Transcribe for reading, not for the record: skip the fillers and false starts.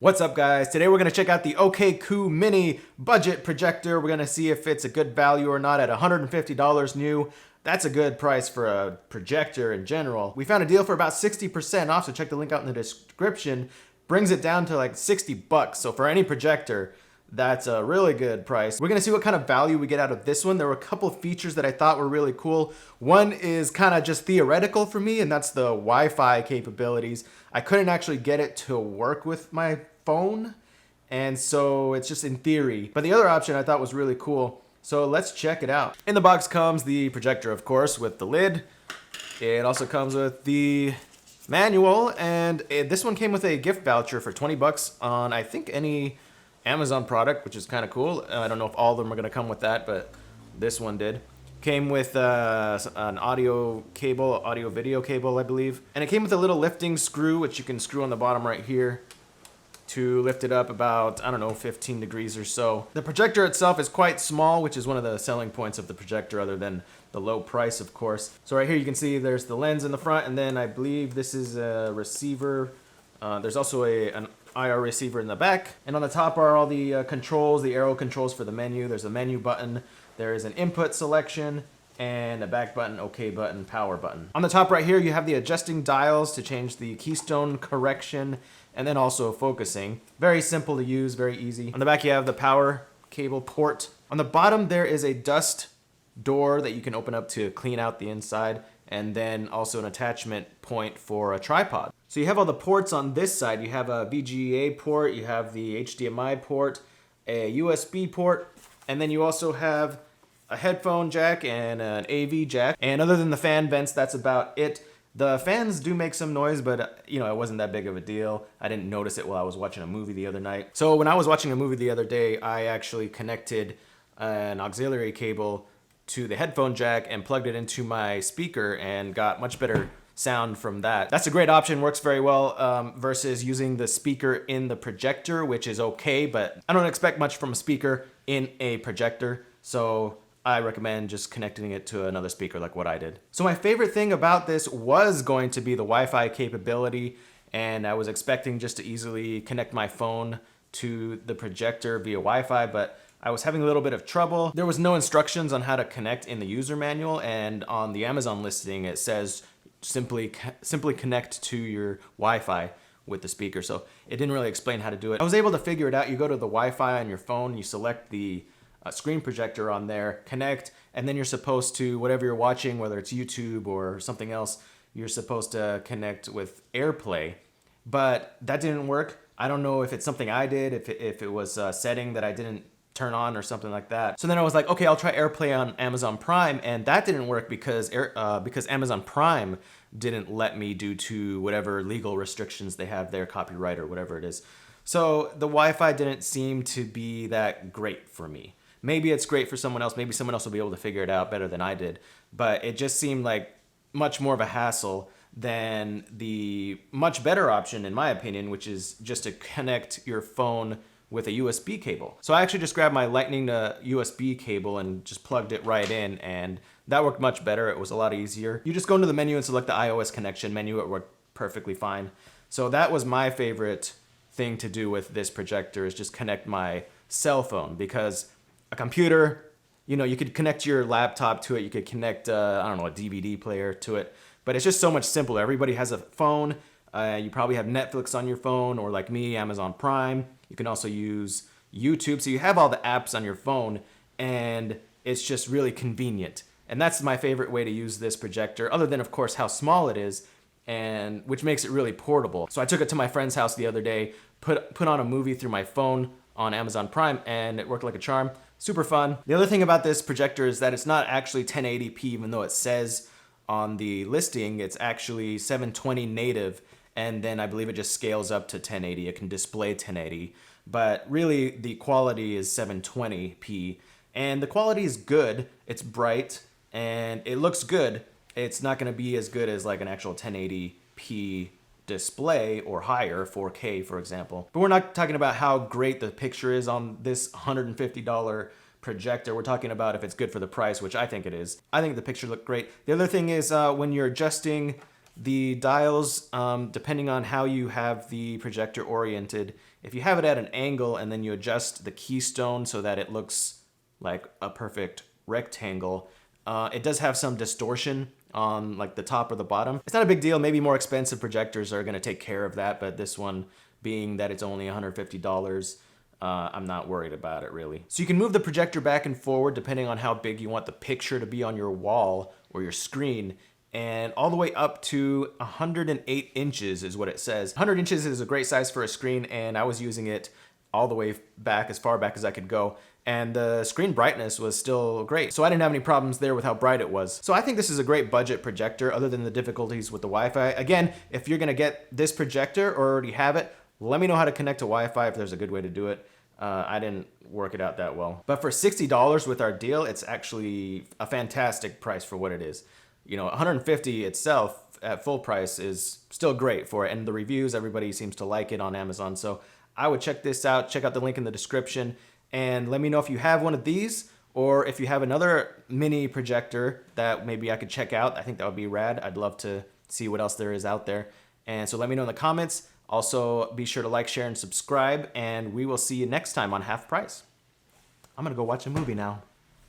What's up, guys? Today we're going to check out the OKCOO Mini budget projector. We're going to see if it's a good value or not at $150 new. That's a good price for a projector in general. We found a deal for about 60% off, so check the link out in the description. Brings it down to like 60 bucks. So for any projector, that's a really good price. We're gonna see what kind of value we get out of this one. There were a couple of features that I thought were really cool. One is kind of just theoretical for me, and that's the Wi-Fi capabilities. I couldn't actually get it to work with my phone, and so it's just in theory. But the other option I thought was really cool, so let's check it out. In the box comes the projector, of course, with the lid. It also comes with the manual, and this one came with a gift voucher for 20 bucks on, I think, any Amazon product, which is kind of cool. I don't know if all of them are gonna come with that, but this one did. Came with an audio video cable, I believe. And it came with a little lifting screw, which you can screw on the bottom right here to lift it up about, I don't know, 15 degrees or so. The projector itself is quite small, which is one of the selling points of the projector, other than the low price, of course. So right here you can see there's the lens in the front, and then I believe this is a receiver. There's also an IR receiver in the back. And on the top are all the controls, the arrow controls for the menu. There's a menu button. There is an input selection, and a back button, OK button, power button. On the top right here, you have the adjusting dials to change the keystone correction, and then also focusing. Very simple to use, very easy. On the back, you have the power cable port. On the bottom, there is a dust door that you can open up to clean out the inside, and then also an attachment point for a tripod. So you have all the ports on this side. You have a VGA port, you have the HDMI port, a USB port, and then you also have a headphone jack and an AV jack. And other than the fan vents, that's about it. The fans do make some noise, but you know, it wasn't that big of a deal. I didn't notice it while I was watching a movie the other night. So when I was watching a movie the other day, I actually connected an auxiliary cable to the headphone jack and plugged it into my speaker and got much better sound from that. That's a great option, works very well versus using the speaker in the projector, which is okay, but I don't expect much from a speaker in a projector. So I recommend just connecting it to another speaker like what I did. So my favorite thing about this was going to be the Wi-Fi capability, and I was expecting just to easily connect my phone to the projector via Wi-Fi, but I was having a little bit of trouble. There was no instructions on how to connect in the user manual, and on the Amazon listing it says simply connect to your Wi-Fi with the speaker, so it didn't really explain how to do it. I was able to figure it out. You go to the Wi-Fi on your phone, you select the screen projector on there, connect, and then you're supposed to, whatever you're watching, whether it's YouTube or something else, you're supposed to connect with AirPlay. But that didn't work. I don't know if it's something I did, if it was a setting that I didn't turn on or something like that. So then I was like, okay, I'll try AirPlay on Amazon Prime, and that didn't work because Amazon Prime didn't let me due to whatever legal restrictions they have there, copyright or whatever it is. So the Wi-Fi didn't seem to be that great for me. Maybe it's great for someone else. Maybe someone else will be able to figure it out better than I did. But it just seemed like much more of a hassle than the much better option, in my opinion, which is just to connect your phone with a USB cable. So I actually just grabbed my Lightning to USB cable and just plugged it right in, and that worked much better. It was a lot easier. You just go into the menu and select the iOS connection menu. It worked perfectly fine. So that was my favorite thing to do with this projector, is just connect my cell phone, because a computer, you know, you could connect your laptop to it. You could connect, I don't know, a DVD player to it. But it's just so much simpler. Everybody has a phone. You probably have Netflix on your phone, or like me, Amazon Prime. You can also use YouTube. So you have all the apps on your phone, and it's just really convenient. And that's my favorite way to use this projector, other than, of course, how small it is, and which makes it really portable. So I took it to my friend's house the other day, put on a movie through my phone on Amazon Prime, and it worked like a charm. Super fun. The other thing about this projector is that it's not actually 1080p, even though it says on the listing it's actually 720 native, and then I believe it just scales up to 1080. It can display 1080, but really the quality is 720p, and the quality is good. It's bright and it looks good. It's not going to be as good as like an actual 1080p display or higher, 4K for example. But we're not talking about how great the picture is on this $150 projector. We're talking about if it's good for the price, which I think it is. I think the picture looked great. The other thing is when you're adjusting the dials, depending on how you have the projector oriented, if you have it at an angle and then you adjust the keystone so that it looks like a perfect rectangle, it does have some distortion on like the top or the bottom. It's not a big deal. Maybe more expensive projectors are gonna take care of that, but this one, being that it's only $150, I'm not worried about it really. So you can move the projector back and forward depending on how big you want the picture to be on your wall or your screen, and all the way up to 108 inches is what it says. 100 inches is a great size for a screen, and I was using it all the way back, as far back as I could go, and the screen brightness was still great. So I didn't have any problems there with how bright it was. So I think this is a great budget projector, other than the difficulties with the Wi-Fi. Again, if you're gonna get this projector or already have it, let me know how to connect to Wi-Fi if there's a good way to do it. I didn't work it out that well. But for $60 with our deal, it's actually a fantastic price for what it is. You know, $150 itself at full price is still great for it. And the reviews, everybody seems to like it on Amazon. So I would check this out. Check out the link in the description. And let me know if you have one of these, or if you have another mini projector that maybe I could check out. I think that would be rad. I'd love to see what else there is out there. And so let me know in the comments. Also, be sure to like, share, and subscribe, and we will see you next time on Half Price. I'm gonna go watch a movie now.